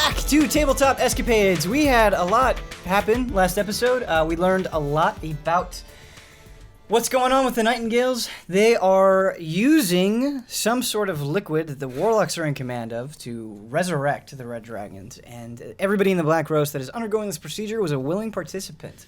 back to Tabletop Escapades. We had a lot happen last episode. We learned a lot about what's going on with the Nightingales. They are using some sort of liquid that the Warlocks are in command of to resurrect the Red Dragons. And everybody in the Black Rose that is undergoing this procedure was a willing participant.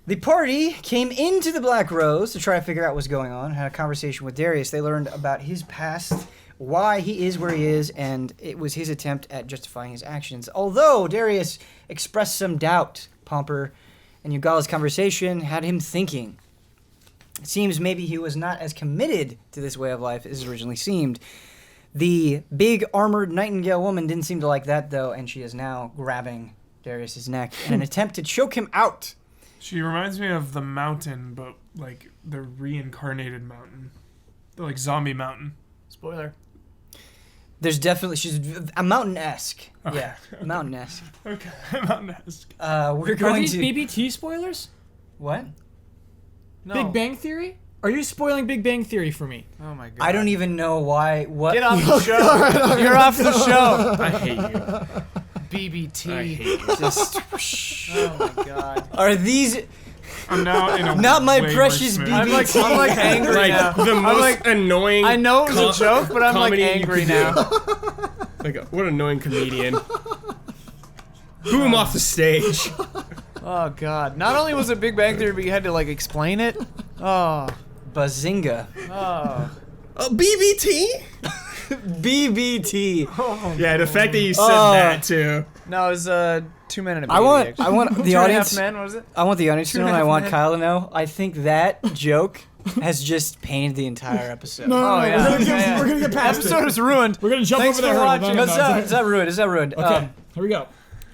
The party came into the Black Rose to try to figure out what's going on, had a conversation with Darius. They learned about his past, why he is where he is, and it was his attempt at justifying his actions. Although Darius expressed some doubt, Pomper and Yugala's conversation had him thinking. It seems maybe he was not as committed to this way of life as originally seemed. The big armored Nightingale woman didn't seem to like that, though, and she is now grabbing Darius's neck in an attempt to choke him out. She reminds me of the mountain, but like the reincarnated mountain. The like zombie mountain. Spoiler. She's a mountain-esque. Okay. Yeah, mountain-esque. Okay, mountain-esque. We're Are going these to... BBT spoilers? What? No. Big Bang Theory? Are you spoiling Big Bang Theory for me? Oh my god. I don't even know why... What? Get off the show. You're off the show. I hate you. BBT. I hate you. Just... Oh my god. Are these... I'm now in a Not my way precious worse BB. mood. I'm like angry Like now. the most annoying. I know it was a joke, but I'm like comedy you angry could now. do. Like, what an annoying comedian. Boo him off the stage. Oh god. Not only was it Big Bang Theory, but you had to like explain it. Oh. Bazinga. Oh. BBT? BBT. Yeah, the fact that you said Oh. that too. No, it was 2 minutes. I want the audience... Men, what was it? I want the audience to know, and I 2.5 want men. Kyle to know, I think that joke has just painted the entire episode. Oh yeah. We're gonna get past Episode it. is ruined. We're gonna jump Thanks over there. for watching. No, it's not ruined. It's not ruined. Okay, here we go.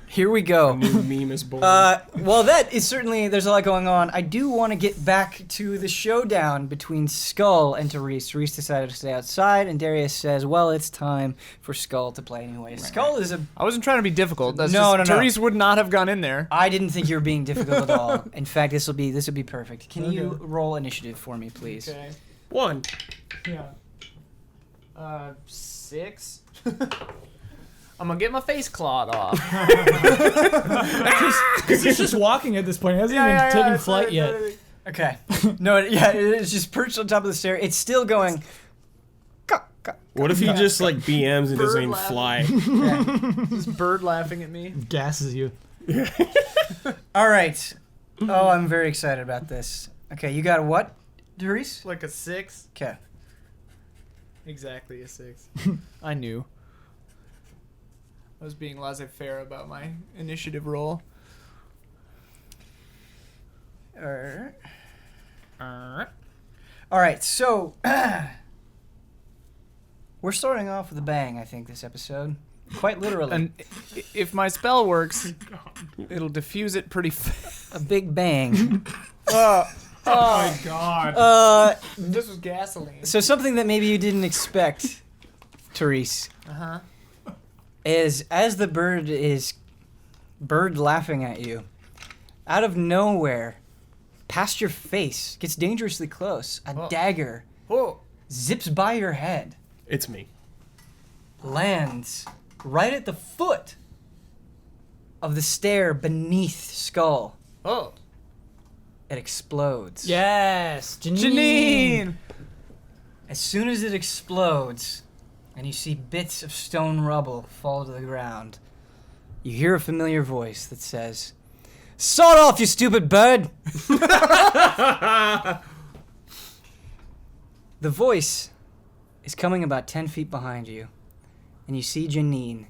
Here we go. New meme is born. Well, that is certainly, there's a lot going on. I do want to get back to the showdown between Skull and Therese. Therese decided to stay outside, and Darius says, well, it's time for Skull to play anyway. Skull is a... I wasn't trying to be difficult. That's No, just, no. Therese would not have gone in there. I didn't think you were being difficult at all. In fact, this will be perfect. Can you roll initiative for me, please? Okay. 1. Yeah. 6. I'm gonna get my face clawed off. Because he's just walking at this point. He hasn't even taken flight yet. Okay. No, it's just perched on top of the stair. It's still going... What if he just like BMs and doesn't even Bird fly? This bird laughing at me. Gasses you. All right. Oh, I'm very excited about this. Okay, you got a what, Therese? Like a 6. Okay. Exactly a 6. I knew. I was being laissez-faire about my initiative roll. All right, so we're starting off with a bang, I think, this episode. Quite literally. And if my spell works, it'll diffuse it pretty fast. A big bang. Oh my god. This was gasoline. So something that maybe you didn't expect, Therese, Uh-huh. is as the bird is laughing at you, out of nowhere, past your face, gets dangerously close, a dagger Oh. zips by your head, It's me. lands right at the foot of the stair beneath Skull. Oh. It explodes. Yes, Janine! As soon as it explodes, and you see bits of stone rubble fall to the ground, you hear a familiar voice that says, "Sawed off, you stupid bird!" The voice is coming about 10 feet behind you, and you see Janine,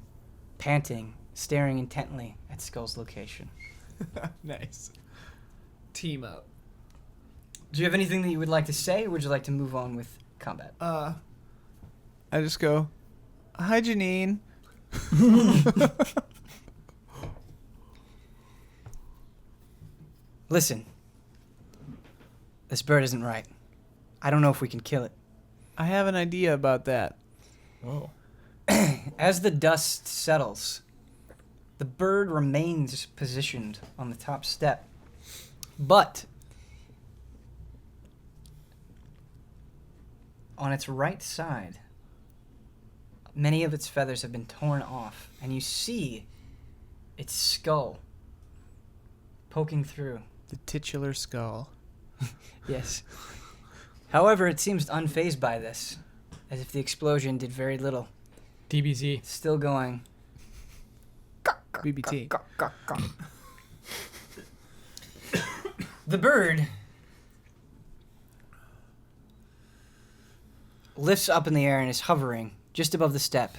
panting, staring intently at Skull's location. Nice. Team up. Do you have anything that you would like to say, or would you like to move on with combat? I just go, hi, Janine. Listen, this bird isn't right. I don't know if we can kill it. I have an idea about that. Oh. As the dust settles, the bird remains positioned on the top step. But on its right side, a many of its feathers have been torn off, and you see its skull poking through. The titular skull. Yes. However, it seems unfazed by this, as if the explosion did very little. DBZ. It's still going. BBT. The bird lifts up in the air and is hovering just above the step,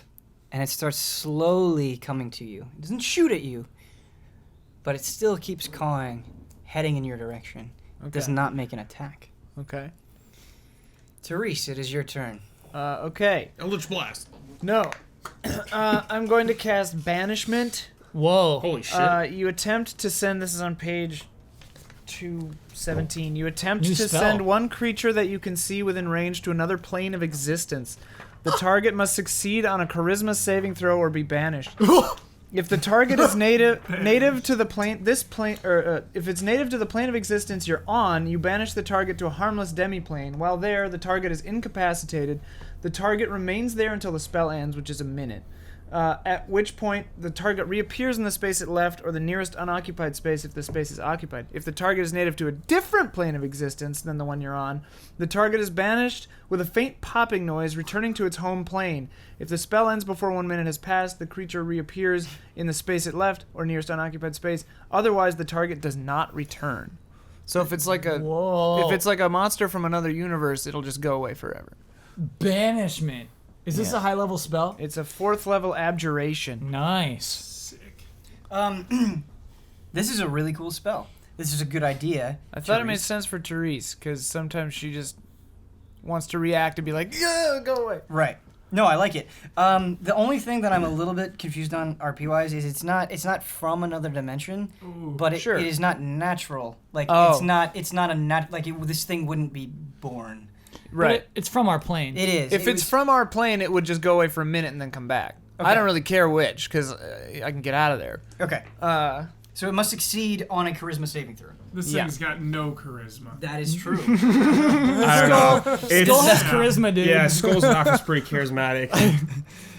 and it starts slowly coming to you. It doesn't shoot at you, but it still keeps cawing, heading in your direction. It does not make an attack. Okay. Therese, it is your turn. Okay. Eldritch Blast. No. I'm going to cast Banishment. Whoa. Holy shit. You attempt to send, this is on page 217. You attempt New to spell. send one creature that you can see within range to another plane of existence. The target must succeed on a charisma saving throw or be banished. If the target is native to the plane, if it's native to the plane of existence you're on, you banish the target to a harmless demiplane. While there, the target is incapacitated. The target remains there until the spell ends, which is a minute. At which point, the target reappears in the space it left or the nearest unoccupied space if the space is occupied. If the target is native to a different plane of existence than the one you're on, the target is banished with a faint popping noise, returning to its home plane. If the spell ends before 1 minute has passed, the creature reappears in the space it left or nearest unoccupied space. Otherwise, the target does not return. So if it's like a monster from another universe, it'll just go away forever. Banishment. Is this a high-level spell? It's a 4th level abjuration. Nice. Sick. This is a really cool spell. This is a good idea. I thought it Therese. made sense for Therese, because sometimes she just wants to react and be like, yeah, go away. Right. No, I like it. The only thing that I'm a little bit confused on RP-wise is it's not from another dimension, but it is not natural. Like it's not this thing wouldn't be born. Right. It's from our plane. It is. If it's from our plane, it would just go away for a minute and then come back. Okay. I don't really care which, because I can get out of there. Okay. So it must succeed on a charisma saving throw. This thing's got no charisma. That is true. I don't know. Skull has charisma, dude. Yeah, Skull's office pretty charismatic.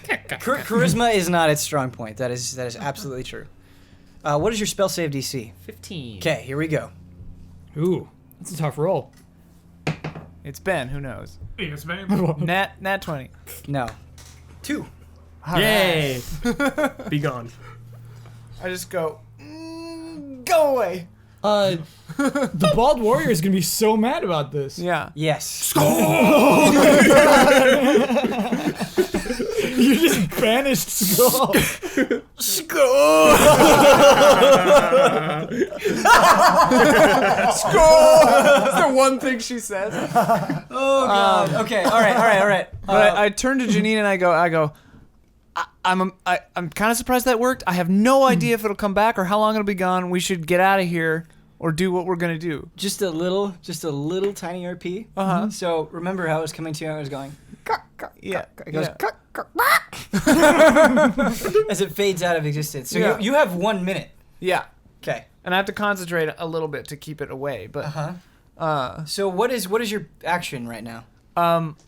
Charisma is not its strong point. That is absolutely true. What is your spell save DC? 15. Okay, here we go. Ooh, that's a tough roll. It's Ben, who knows? Yes, man. Nat 20. No. 2. Yay! Be gone. I just go, go away. The bald warrior is gonna be so mad about this. Yeah. Yes. You just banished Skull. Skull. That's the one thing she says. Oh god. Okay. All right. But I turn to Janine and I go. I'm kind of surprised that worked. I have no idea if it'll come back or how long it'll be gone. We should get out of here or do what we're gonna do. Just a little tiny RP. Uh-huh. So remember how it was coming to you? I was going. Yeah. It goes as it fades out of existence. So Yeah. you have 1 minute. Yeah. Okay. And I have to concentrate a little bit to keep it away. But So what is your action right now?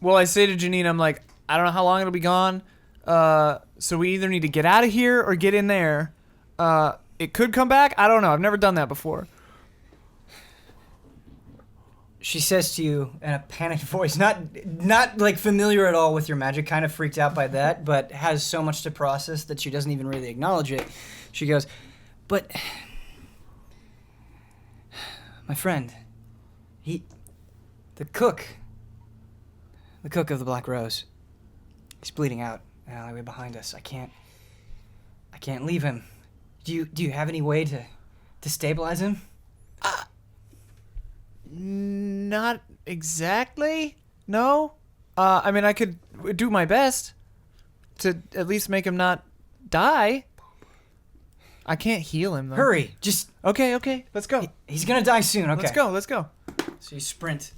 well, I say to Janine, I'm like, I don't know how long it'll be gone. So we either need to get out of here or get in there. It could come back. I don't know. I've never done that before. She says to you in a panicked voice, not like familiar at all with your magic, kind of freaked out by that, but has so much to process that she doesn't even really acknowledge it. She goes, but my friend, the cook of the Black Rose, he's bleeding out in the alleyway behind us. I can't leave him. Do you have any way to stabilize him? Not exactly. No. I mean, I could do my best to at least make him not die. I can't heal him, though. Hurry, just... Okay. Let's go. He's gonna die soon, okay. Let's go. So you sprint.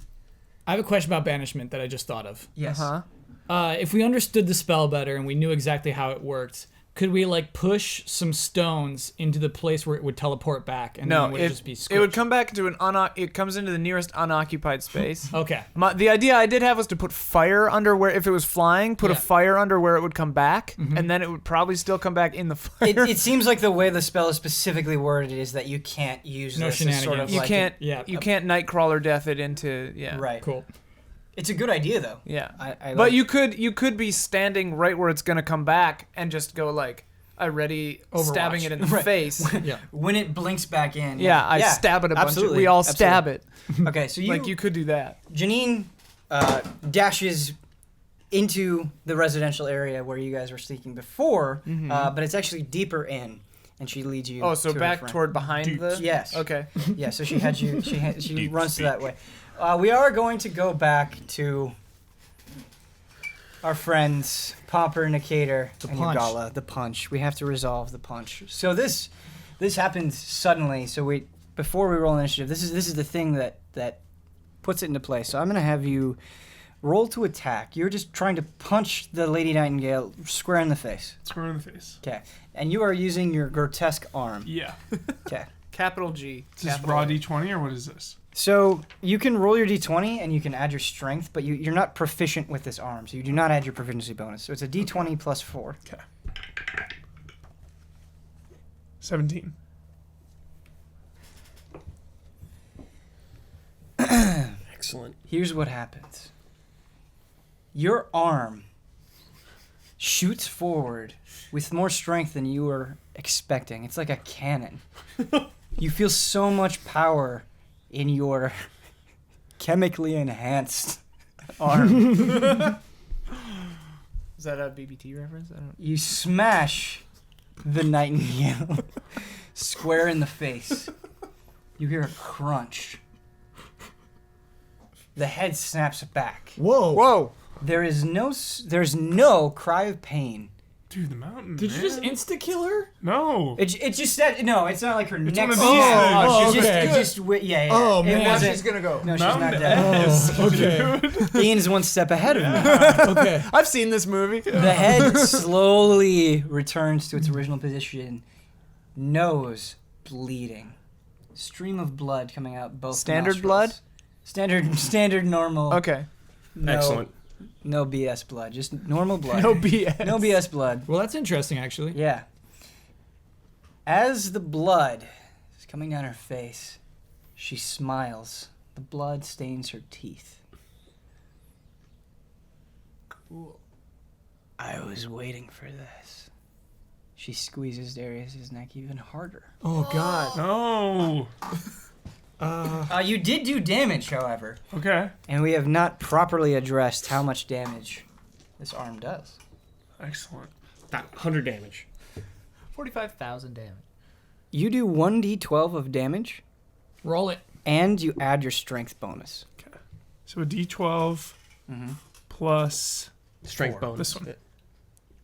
I have a question about banishment that I just thought of. Yes. Uh-huh. If we understood the spell better and we knew exactly how it worked, could we like push some stones into the place where it would teleport back, and then No, it would just be squished? it would come back to it comes into the nearest unoccupied space. Okay. The idea I did have was to put fire under where, if it was flying, put a Yeah. fire under where it would come back, and then it would probably still come back in the fire. It seems like the way the spell is specifically worded is that you can't use No this as sort of shenanigans. you like can't, Yeah. you can't Nightcrawler death it into, right. Cool. It's a good idea though. yeah. I But like- you could be standing right where it's gonna come back and just go like, I ready stabbing it in the Right. face. Yeah. when it blinks back in. Yeah, I stab it a bunch. absolutely, We all stab absolutely. Okay, so you could do that. Janine dashes into the residential area where you guys were sneaking before, but it's actually deeper in, and she leads you. Oh, so to her back friend. toward behind the. Yes. Okay. Yeah, so she had you. She runs to that way. We are going to go back to our friends Pomper, Nikator, and punch. Ugala. The punch. We have to resolve the punch. So this happened suddenly. So before we roll initiative, this is the thing that puts it into place. So I'm gonna have you roll to attack. You're just trying to punch the Lady Nightingale square in the face. Square in the face. Okay, and you are using your grotesque arm. Yeah. Okay. Capital G. Is this capital raw A. D20 or what is this? So you can roll your d20 and you can add your strength, but you're not proficient with this arm, so you do not add your proficiency bonus. So it's a d20 plus 4. 17. Excellent. Here's what happens. Your arm shoots forward with more strength than you were expecting. It's like a cannon. You feel so much power in your chemically enhanced arm. Is that a BBT reference? I don't. You smash the Nightingale square in the face. You hear a crunch. The head snaps back. Whoa. Whoa! There's no cry of pain. Dude, the mountain. Did you just insta kill her? No. It just said no. It's not like her neck. one of these Oh, It's okay. yeah. Oh, It man. Now wasn't- she's gonna go. No, she's Mountain not dead. ass, okay. dude. Ian's one step ahead of me. Okay. I've seen this movie. The head slowly returns to its original position. Nose bleeding. Stream of blood coming out both Standard nostrils. Standard normal. Okay. No, Excellent. No BS blood, just normal blood. No BS. No BS blood. Well, that's interesting, actually. Yeah. As the blood is coming down her face, she smiles. The blood stains her teeth. Cool. I was waiting for this. She squeezes Darius's neck even harder. Oh God. No. You did do damage, however, Okay. and we have not properly addressed how much damage this arm does. Excellent. That 100 damage. 45,000 damage. You do 1d12 of damage, Roll it. and you add your strength bonus. Okay. So a D12 plus Strength 4. bonus. This one.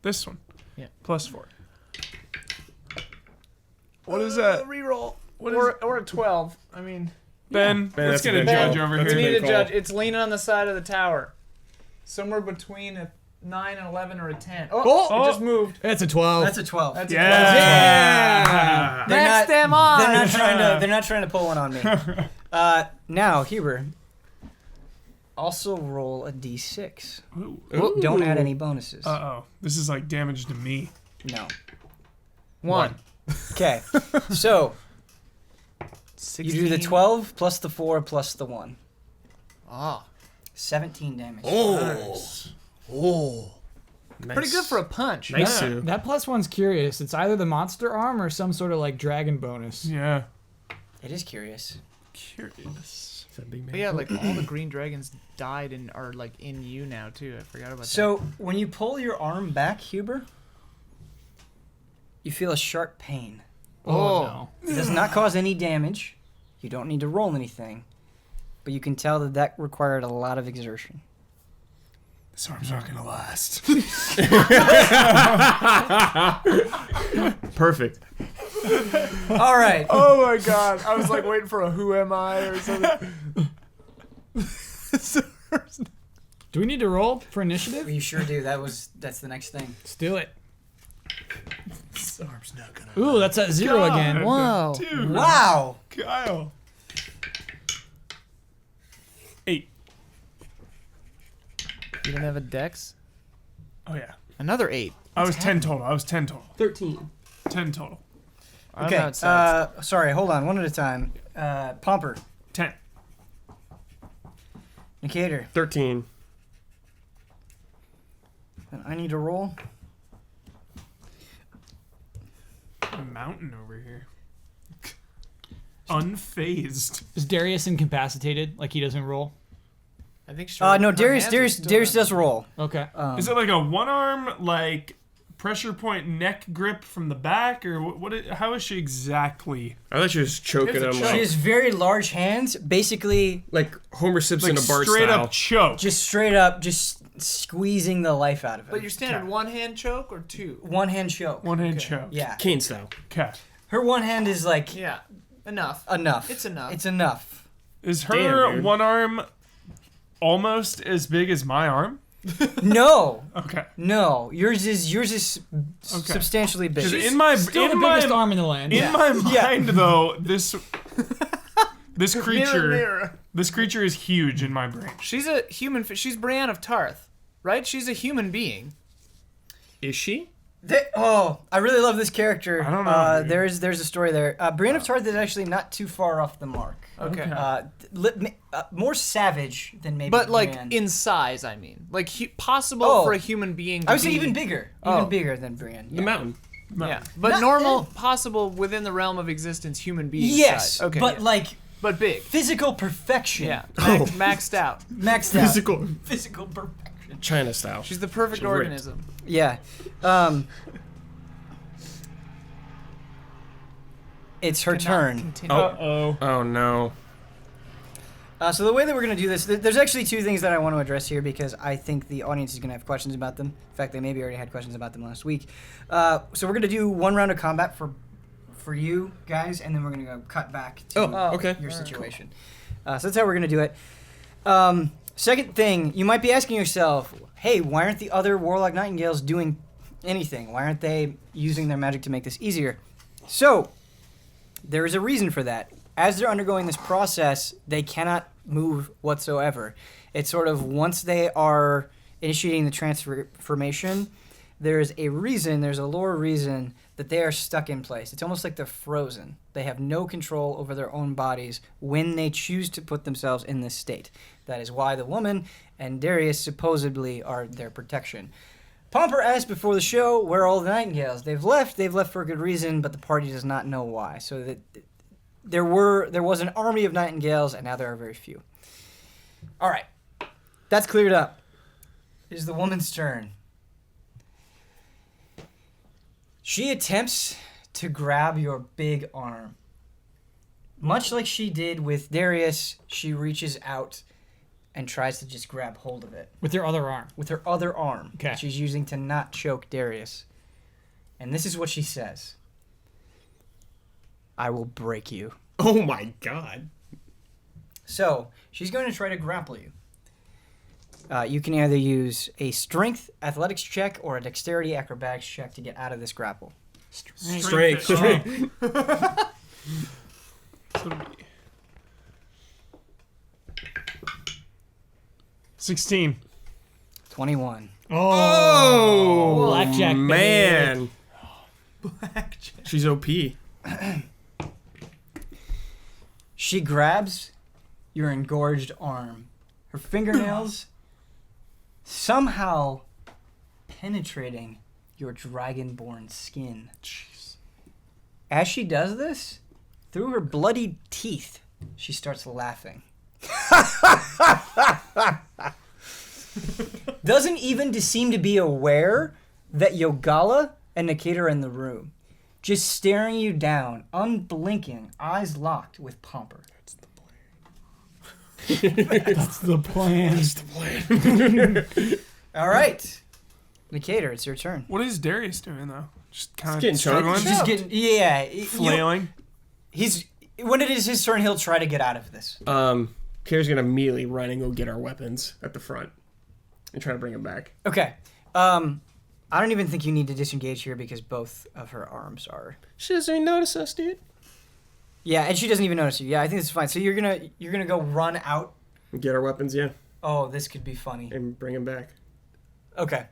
This one. Yeah. Plus 4. What is that? Reroll. What Or a 12. I mean, Ben, Ben, let's that's get a a good judge call. over That's we a here. need good a call. judge. It's leaning on the side of the tower. Somewhere between a 9 and 11 or a 10. Oh, it just moved. That's a 12. That's a 12. That's Yeah. a 12. They're Next not- them on. They're not trying to pull one on me. Now, Huber, also roll a d6. Ooh. Don't add any bonuses. Uh-oh. This is like damage to me. No. 1. Okay. So, you do the 16. 12 plus the 4 plus the 1. Ah. 17 damage. Nice. Nice. Pretty good for a punch. Nice, Yeah. Sue. That plus one's curious. It's either the monster arm or some sort of like dragon bonus. Yeah. It is curious. Curious. Is that big man? But yeah, like all the green dragons died and are like in you now too. I forgot about So, when you pull your arm back, Huber, you feel a sharp pain. Oh. no. It does not cause any damage. You don't need to roll anything. But you can tell that required a lot of exertion. This arm's not gonna last. Perfect. All right. Oh my god. I was like waiting for a who am I or something. Do we need to roll for initiative? You sure do. That's the next thing. Let's do it. Ooh, that's at 0 again. Whoa. Dude. Wow. Kyle. 8. You don't have a dex? Oh, yeah. Another 8. I was 10 total. 13. 10 total. I don't know how Okay. it sounds. Sorry. Hold on. One at a time. Pomper. 10. Nicator. 13. And I need to roll. A mountain over here. Unfazed. Is Darius incapacitated? Like he doesn't roll? I think No, Darius does roll. Okay. Is it like a one arm, like pressure point neck grip from the back, or how is she exactly? I thought she was choking It's a him choke. She like, has very large hands, basically like Homer Simpson Like a Bart straight style. up choke. just straight up, just squeezing the life out of him. But your standard one-hand choke or two? One hand choke. One hand choke. Yeah. Kane style. Okay. Her one hand is like Yeah. Enough. enough. It's enough. It's enough. Is her Damn, dude. one arm almost as big as my arm? No. Okay. No. Yours is Okay. substantially Because bigger. in my Still the in my biggest arm in the land. in my mind though, this creature Mirror. this creature is huge in my brain. She's a human. She's Brienne of Tarth, right? She's a human being. Is she? I really love this character. I don't know, dude. There's a story there. Brienne of Tarth is actually not too far off the mark. Okay. More savage than maybe. But like Brienne. in size, I mean, like possible Oh. for a human being. To I would say be- even bigger. Oh. Even bigger than Brienne. The mountain. Yeah, but Not normal, then. possible within the realm of existence, human being. Yes. size. Okay. But yeah. like but big. physical perfection. Yeah. Oh. Maxed out. Maxed out. Physical. Physical perfection. China style. She's the perfect She's ripped. organism. Yeah. It's her turn. Continue. Uh-oh. Oh no. So the way that we're going to do this, there's actually two things that I want to address here because I think the audience is going to have questions about them. In fact, they maybe already had questions about them last week. So we're going to do one round of combat for you guys, and then we're going to go cut back to Oh, okay. your situation. So that's how we're going to do it. Second thing, you might be asking yourself, hey, why aren't the other Warlock Nightingales doing anything? Why aren't they using their magic to make this easier? So there is a reason for that. As they're undergoing this process, they cannot move whatsoever. It's sort of once they are initiating the transformation, there's a lore reason that they are stuck in place. It's almost like they're frozen. They have no control over their own bodies when they choose to put themselves in this state. That is why the woman and Darius supposedly are their protection. Pomper asked before the show, where are all the Nightingales? They've left for a good reason, but the party does not know why. So that there was an army of Nightingales, and now there are very few. All right. That's cleared up. It is the woman's turn. She attempts to grab your big arm. Much like she did with Darius, she reaches out and tries to just grab hold of it. With your other arm. With her other arm. Okay. That she's using to not choke Darius. And this is what she says. I will break you. Oh my god. So, she's going to try to grapple you. You can either use a strength athletics check or a dexterity acrobatics check to get out of this grapple. Strength. Oh. So 16. 21. Oh, Blackjack, baby. man. She's OP. She grabs your engorged arm. Her fingernails somehow penetrating your dragonborn skin. Jeez. As she does this, through her bloodied teeth, she starts laughing. Doesn't even seem to be aware that Yogala and Nikita are in the room. Just staring you down, unblinking, eyes locked with Pomper. That's the plan. All right. Nikita, it's your turn. What is Darius doing though? Just kind getting of struggling, Just getting, yeah. flailing. When it is his turn, he'll try to get out of this. Kara's gonna immediately run and go get our weapons at the front and try to bring them back. Okay. I don't even think you need to disengage here because both of her arms are. She doesn't even notice us, dude. Yeah, and she doesn't even notice you. Yeah, I think it's fine. So you're gonna go run out. Get our weapons, yeah, Oh, this could be funny. and bring them back. Okay.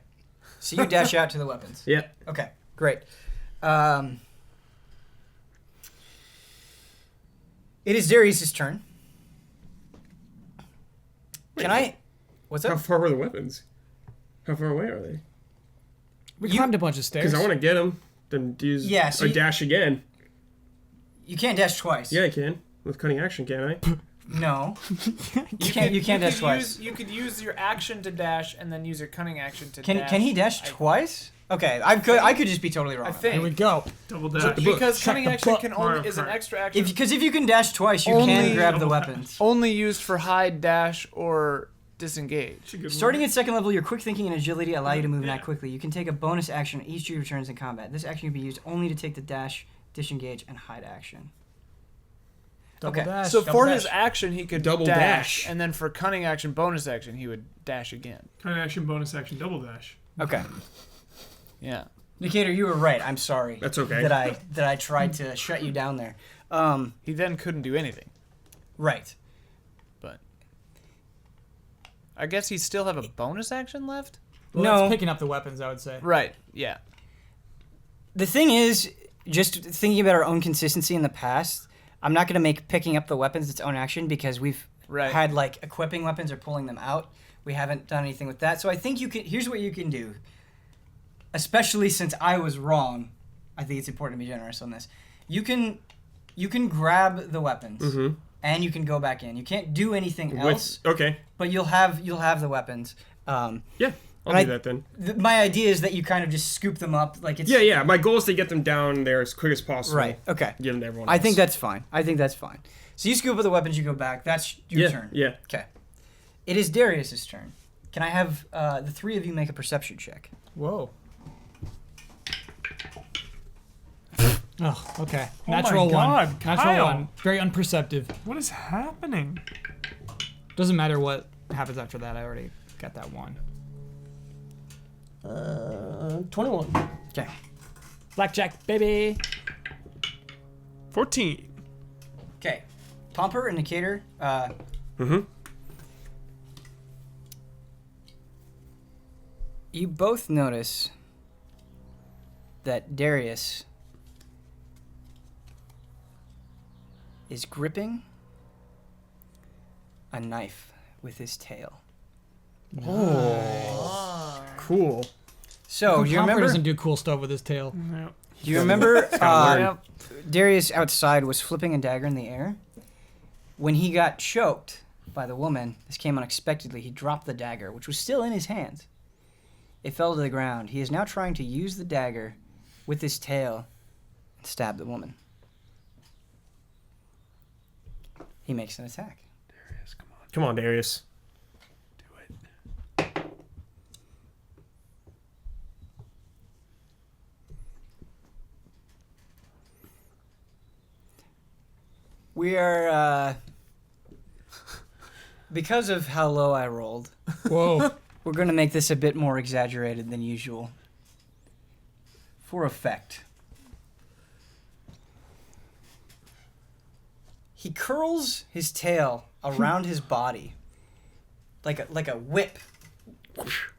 So you dash out to the weapons. Yeah. Okay, great. It is Darius's turn. Can I? What's How up? far were the weapons? How far away are they? We You- climbed a bunch of stairs. Because I want to get them, then use Yeah, so a you- dash again. You can't dash twice. Yeah, I can. With cutting action, can I? No. You can't. You can't dash twice. You could use your action to dash and then use your cunning action to Can dash. he dash twice? Okay, I could just be totally wrong. I think. Here we go. Double dash. Because Check cunning the action book. can Mario only is an Kart. extra action. Because if you can dash twice, you Only- can grab the weapons. only used for hide, dash, or disengage. It's a good Starting one. at second level, your quick thinking and agility allow you to move and act quickly. You can take a bonus action on each of your turns in combat. This action can be used only to take the dash, disengage, and hide action. Double Okay. dash. So double for dash. his action, he could Double dash, dash. and then for cunning action, bonus action, he would dash again. Kind of action, bonus action, double dash. Okay. Yeah. Nicator, you were right. I'm sorry. That's okay. That I tried to shut you down there. He then couldn't do anything, Right. but I guess he still have a bonus action left. Well, No. that's picking up the weapons, I would say. Right. Yeah. The thing is, just thinking about our own consistency in the past, I'm not going to make picking up the weapons its own action because we've Right. had like equipping weapons or pulling them out. We haven't done anything with that. So I think you can. Here's what you can do. Especially since I was wrong, I think it's important to be generous on this. You can grab the weapons Mm-hmm. and you can go back in. You can't do anything else, Okay. but you'll have the weapons. Yeah, I'll And do that then. My idea is that you kind of just scoop them up like it's Yeah. My goal is to get them down there as quick as possible. right. Okay. Give them to everyone I else. think that's fine. So you scoop up the weapons, you go back. That's your turn. Yeah. Okay. It is Darius's turn. Can I have the three of you make a perception check? Whoa. Oh, okay. Oh my Natural one. God, Natural Kyle. one. Very unperceptive. What is happening? Doesn't matter what happens after that. I already got that one. 21. Okay. Blackjack, baby. 14. Okay. Pomper and Nicator, Mm-hmm. you both notice that Darius is gripping a knife with his tail. Cool. So, do you Pomper remember? doesn't do cool stuff with his tail. Yep. Do you remember? learn. Darius outside was flipping a dagger in the air. When he got choked by the woman, this came unexpectedly. He dropped the dagger, which was still in his hand. It fell to the ground. He is now trying to use the dagger with his tail and stab the woman. He makes an attack. Darius, come on. Come on, Darius. Do it. We are, because of how low I rolled, Whoa. we're going to make this a bit more exaggerated than usual. For effect. He curls his tail around his body like a whip.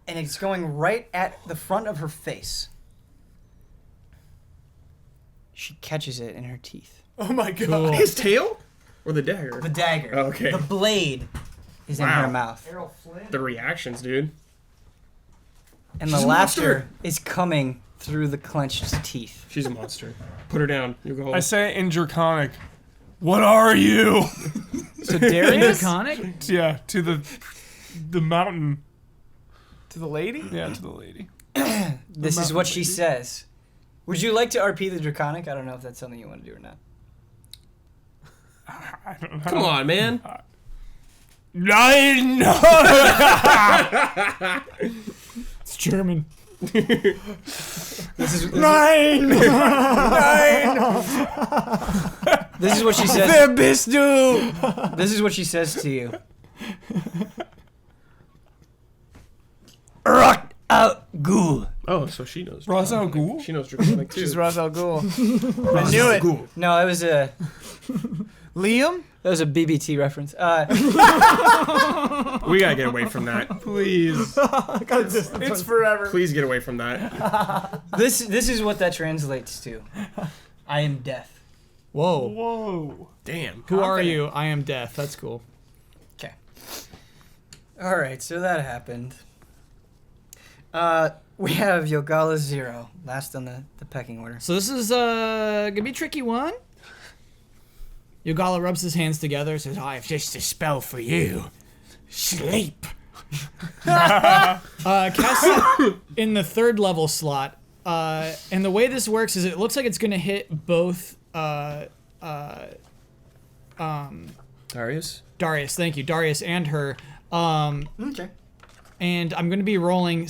And it's going right at the front of her face. She catches it in her teeth. Oh my god. Cool. His tail? Or the dagger? The dagger. Oh, okay. The blade is in Wow. her mouth. Errol Flynn. The reactions, dude. And She's the a laughter monster. is coming through the clenched teeth. She's a monster. Put her down. You go home. I say in Draconic, what are you? So Darius Iconic? Yeah, to the mountain. to the lady. Yeah, to the lady. This is mountain what she lady. says. Would you like to RP the Draconic? I don't know if that's something you want to do or not. I don't know. Come on, man. Nine! It's German. This is Nine! this is what she says. Wer bist du? This is what she says to you. Rock out, ghoul. Oh, so she knows. Ra's al Ghul? She knows Draconic too. She's Ra's al Ghul. I knew it. No, it was a Liam? BBT reference. We gotta get away from that, please. It's forever. Please get away from that. This is what that translates to. I am death. Whoa. Whoa. Damn. Who are you? I am death. That's cool. Okay. All right, so that happened. We have Yogala 0, last on the pecking order. So this is gonna be a tricky one. Yogala rubs his hands together, says, I have just a spell for you. Sleep. Cast it in the 3rd level slot. And the way this works is it looks like it's gonna hit both Darius? Darius, thank you. Darius and her. Okay. And I'm gonna be rolling 9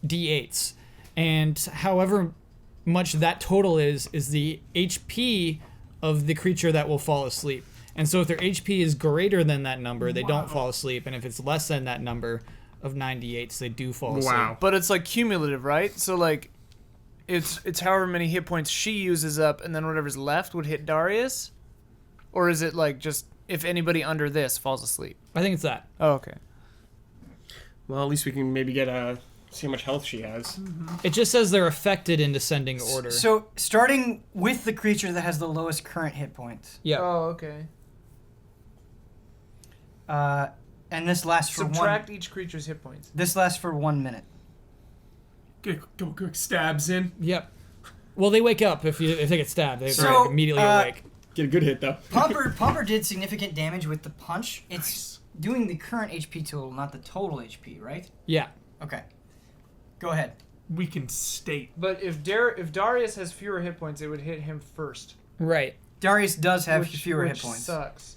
d8s. And however much that total is the HP of the creature that will fall asleep. And so if their HP is greater than that number, they don't fall asleep. And if it's less than that number of 9 d8s, they do fall asleep. Wow. But it's like cumulative, right? So like, it's however many hit points she uses up, and then whatever's left would hit Darius? Or is it like just if anybody under this falls asleep? I think it's that. Oh, okay. Well, at least we can maybe get see how much health she has. It just says they're affected in descending order. So, starting with the creature that has the lowest current hit points. Yeah. Oh, okay. And this lasts for Subtract each creature's hit points. This lasts for 1 minute. Get quick stabs in. Yep. Well, they wake up if they get stabbed. They're So, immediately awake. Get a good hit though. Pomper did significant damage with the punch. It's doing the current HP total, not the total HP, right? Yeah. Okay. Go ahead. We can state. But if Darius has fewer hit points, it would hit him first. Right. Darius does have fewer hit which points. Sucks.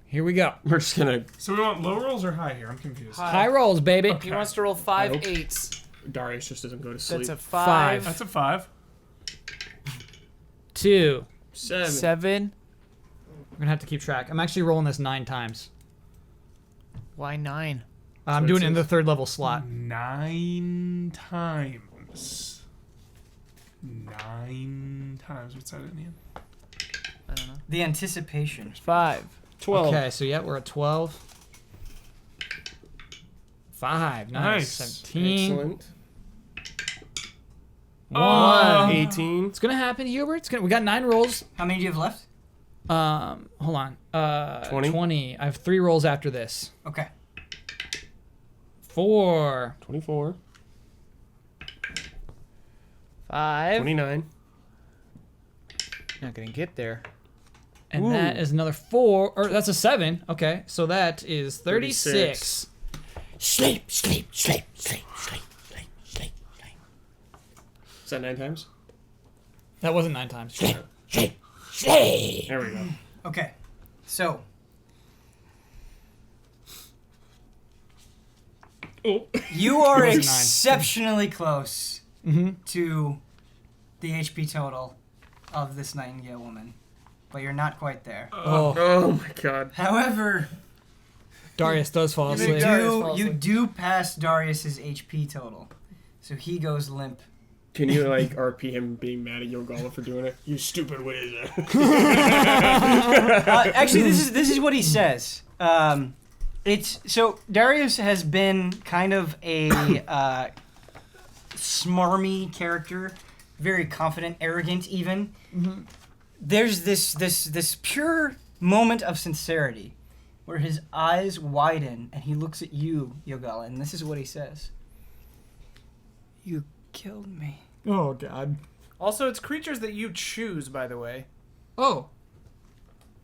Here we go. We're just gonna. So we want low rolls or high here? I'm confused. High rolls, baby. He wants to roll 5 Nope. 8s. Darius just doesn't go to sleep. That's a 5. That's a 5. 2. 7. We're gonna have to keep track. I'm actually rolling this 9 times. Why 9? I'm what doing it it in the says. 3rd level slot. 9 times. 9 times. What's that in the end? I don't know. The anticipation. 5. 12. Okay, so yeah, we're at 12. 5. Nice. 17. Excellent. 1. 18. It's gonna happen, Hubert. We got 9 rolls. How many do you have left? Hold on. 20? 20. I have 3 rolls after this. Okay. 4. 24. 5. 29. Not gonna get there. And that is another 4. Or that's a 7. Okay, so that is 36. Sleep, sleep, sleep, sleep, sleep, sleep, sleep, sleep. Is that 9 times? That wasn't 9 times. Sleep, sleep, sleep. There we go. Okay. So, Oh. you are It was 9. exceptionally close Mm-hmm. to the HP total of this Nightingale woman, but you're not quite there. Oh, Oh my god. However, Darius does fall You asleep. make Darius fall you asleep. do pass Darius's HP total, so he goes limp. Can you like RP him being mad at Yogala for doing it? You stupid wizard. Actually, this is what he says. It's so Darius has been kind of a smarmy character, very confident, arrogant, even. Mm-hmm. There's this pure moment of sincerity, where his eyes widen and he looks at you, Yogala, and this is what he says: "You killed me." Oh, God. Also, it's creatures that you choose, by the way. Oh.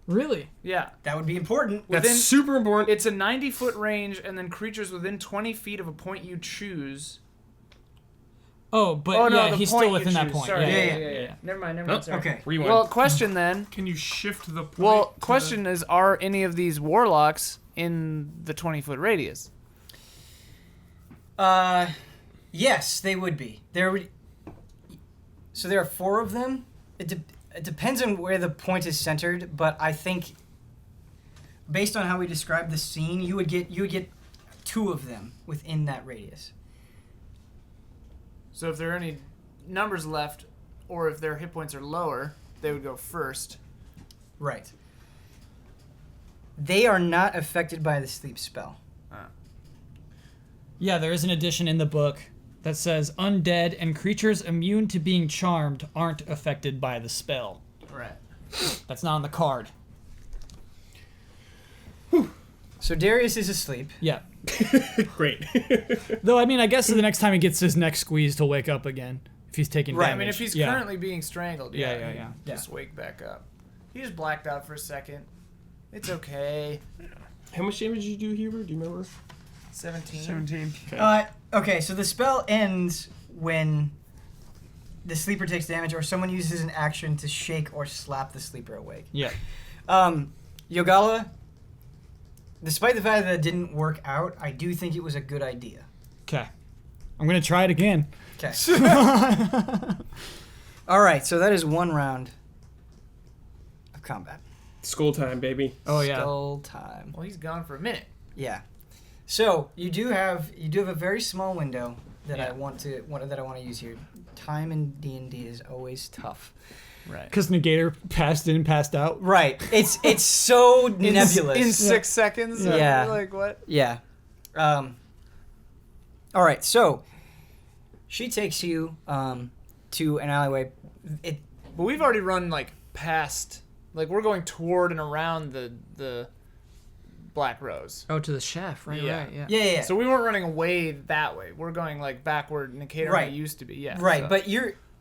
Really? Yeah. That would be important. That's Within- super important. It's a 90-foot range, and then creatures within 20 feet of a point you choose. Oh, but Oh, no, yeah, the he's point still within you that choose. point. Sorry. Yeah. Never mind. Oh, Sorry. Okay. Rewind. Well, question then. Can you shift the point? Well, to question is, are any of these warlocks in the 20-foot radius? Yes, they would be. So there are 4 of them. It depends on where the point is centered, but I think based on how we describe the scene, you would get 2 2 of them within that radius. So if there are any numbers left, or if their hit points are lower, they would go first. Right. They are not affected by the sleep spell. Yeah, there is an addition in the book that says undead and creatures immune to being charmed aren't affected by the spell. Right. That's not on the card. So Darius is asleep. Yeah. Great. Though, I mean, I guess the next time he gets his neck squeezed, he'll wake up again. If he's taking Right. damage. I mean, if he's Yeah. currently being strangled, Yeah. just wake back up. He just blacked out for a second. It's okay. How much damage did you do, Huber? Do you remember? 17. 17. Okay, so the spell ends when the sleeper takes damage or someone uses an action to shake or slap the sleeper awake. Yeah. Yogala, despite the fact that it didn't work out, I do think it was a good idea. Okay. I'm going to try it again. Okay. All right, so that is 1 round of combat. School time, baby. Oh, yeah. Skull time. Well, he's gone for a minute. Yeah. So you do have a very small window that Yeah. I want to use here. Time in D&D is always tough. Right. Because Negator passed out. Right. It's so nebulous. In 6 seconds? Yeah. Like, what? Yeah. All right. So she takes you to an alleyway. But we've already run, like, past... Like, we're going toward and around the Black Rose. Oh, to the chef. Right, Yeah. right, yeah. Yeah. So we weren't running away that way. We're going, like, backward Nicator Right. used to be. Yeah. Right, so- but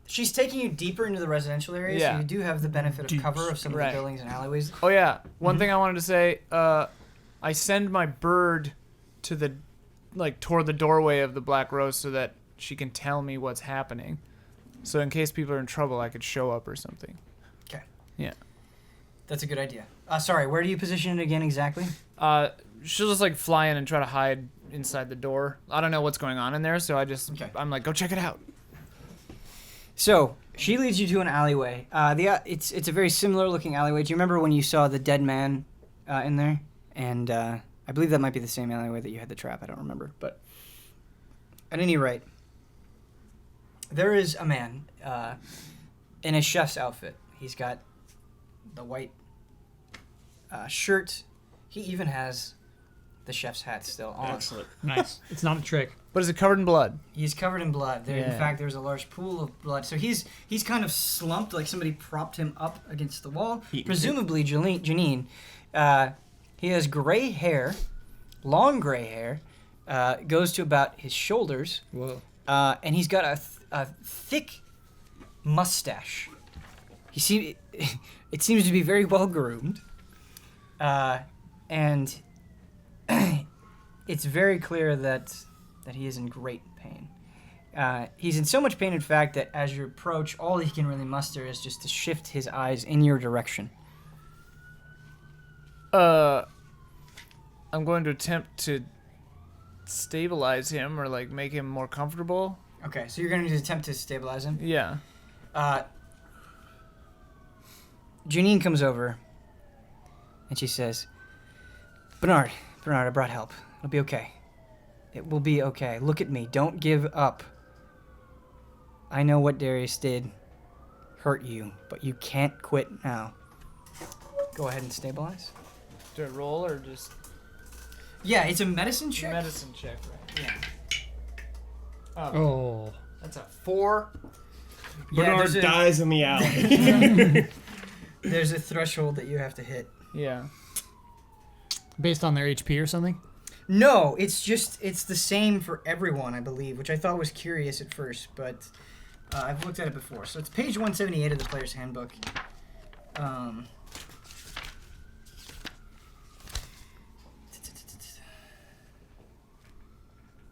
she's taking you deeper into the residential area, so Yeah. you do have the benefit of cover of some of Right. the buildings and alleyways. Oh, yeah. One thing I wanted to say, I send my bird to the... Like, toward the doorway of the Black Rose so that she can tell me what's happening. So in case people are in trouble, I could show up or something. Okay. Yeah. That's a good idea. Sorry, where do you position it again exactly? She'll just like fly in and try to hide inside the door. I don't know what's going on in there, so I'm like, go check it out. So she leads you to an alleyway. It's a very similar looking alleyway. Do you remember when you saw the dead man in there? And I believe that might be the same alleyway that you had the trap. I don't remember, but at any rate, there is a man in a chef's outfit. He's got the white shirt. He even has the chef's hat still on. Excellent. Nice. It's not a trick. But is it covered in blood? He's covered in blood. In Yeah. fact, there's a large pool of blood. So he's kind of slumped, like somebody propped him up against the wall. Eating Presumably, Janine. He has gray hair, long gray hair, goes to about his shoulders, Whoa. and he's got a thick mustache. It seems to be very well groomed, and it's very clear that he is in great pain. He's in so much pain, in fact, that as you approach, all he can really muster is just to shift his eyes in your direction. I'm going to attempt to stabilize him or like make him more comfortable. Okay, so you're going to attempt to stabilize him. Yeah. Janine comes over, and she says, Bernard, I brought help. It'll be okay. It will be okay. Look at me. Don't give up. I know what Darius did hurt you, but you can't quit now. Go ahead and stabilize. Do I roll or just Yeah, it's a medicine check. medicine check, right? Yeah. Oh. That's a 4. Yeah, Bernard dies in the alley. there's a threshold that you have to hit. Yeah. Based on their HP or something? No, it's the same for everyone, I believe, which I thought was curious at first, but I've looked at it before. So it's page 178 of the player's handbook.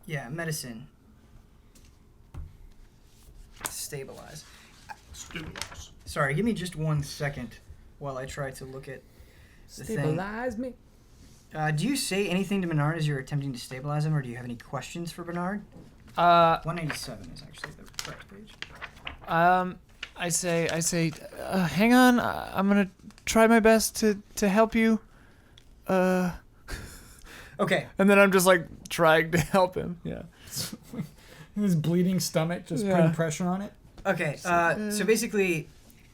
Yeah, medicine. Stabilize. Sorry, give me just 1 second while I try to look at the thing. me. Do you say anything to Bernard as you're attempting to stabilize him, or do you have any questions for Bernard? 187 is actually the correct page. I say, hang on, I'm gonna try my best to help you. Okay. And then I'm just like trying to help him. Yeah. His bleeding stomach, just Yeah. putting pressure on it. Okay. So basically,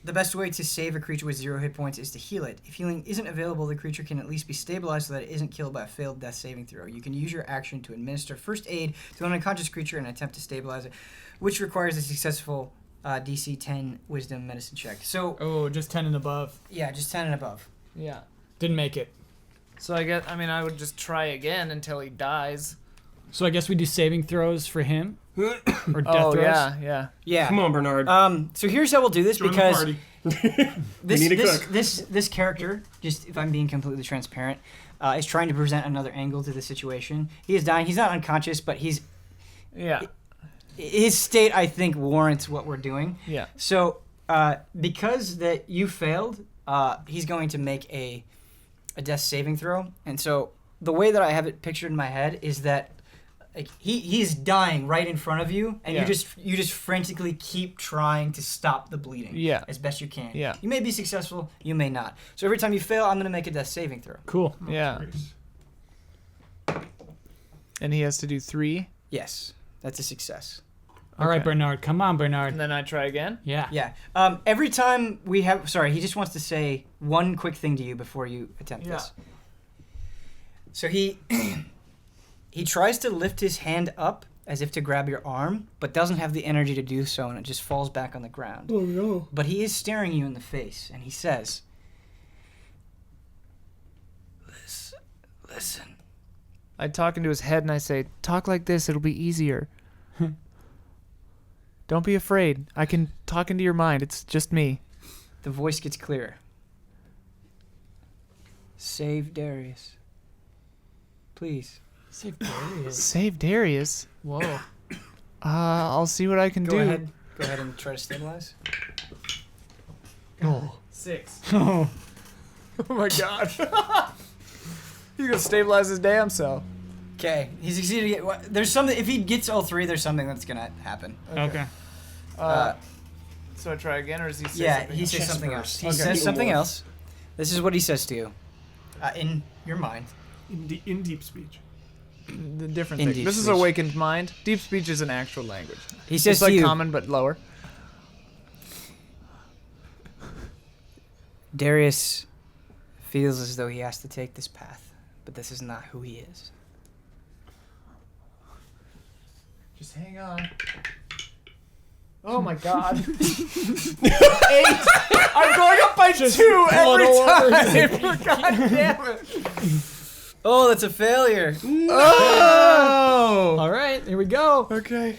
the best way to save a creature with 0 hit points is to heal it. If healing isn't available, the creature can at least be stabilized so that it isn't killed by a failed death saving throw. You can use your action to administer first aid to an unconscious creature and attempt to stabilize it, which requires a successful DC 10 Wisdom Medicine check. So, Oh, just 10 and above. yeah, just 10 and above. Yeah. Didn't make it. So I would just try again until he dies. So I guess we do saving throws for him? Or death Oh, throws? yeah. Yeah. Come on, Bernard. So here's how we'll do this Join the because party. this, need a this, cook. this character, just if I'm being completely transparent, is trying to present another angle to the situation. He is dying. He's not unconscious, but his state, I think, warrants what we're doing. Yeah. So, because that you failed, he's going to make a death saving throw. And so, the way that I have it pictured in my head is that like he's dying right in front of you, and Yeah. you just frantically keep trying to stop the bleeding Yeah. as best you can. Yeah. You may be successful, you may not. So every time you fail, I'm going to make a death saving throw. Cool. Yeah. And he has to do 3. Yes, that's a success. All right, Okay. Bernard. Come on, Bernard. And then I try again. Yeah. Yeah. Every time we have... Sorry, he just wants to say one quick thing to you before you attempt this. So he tries to lift his hand up as if to grab your arm, but doesn't have the energy to do so, and it just falls back on the ground. Oh no. But he is staring you in the face, and he says, Listen. I talk into his head and I say, talk like this, it'll be easier. Don't be afraid. I can talk into your mind. It's just me. The voice gets clearer. Save Darius. Please. Save Darius. Save Darius? Whoa. I'll see what I can Go do. ahead. Go ahead and try to stabilize. Oh. 6. Oh. Oh my god. He's gonna stabilize his damn self. Okay, he succeeded. There's something. If he gets all 3, there's something that's gonna happen. Okay. So I try again, or does he say Yeah, something? he says Chest something burst. else. He Okay. says something else. This is what he says to you, in your mind. In deep speech. The different In thing. deep This is speech. awakened mind. Deep speech is an actual language. He says It's like to you, common but lower. Darius feels as though he has to take this path, but this is not who he is. Just hang on. Oh my god. 8! I'm going up by 2 every time! God damn it! Oh, that's a failure. Oh! All right. Here we go. Okay.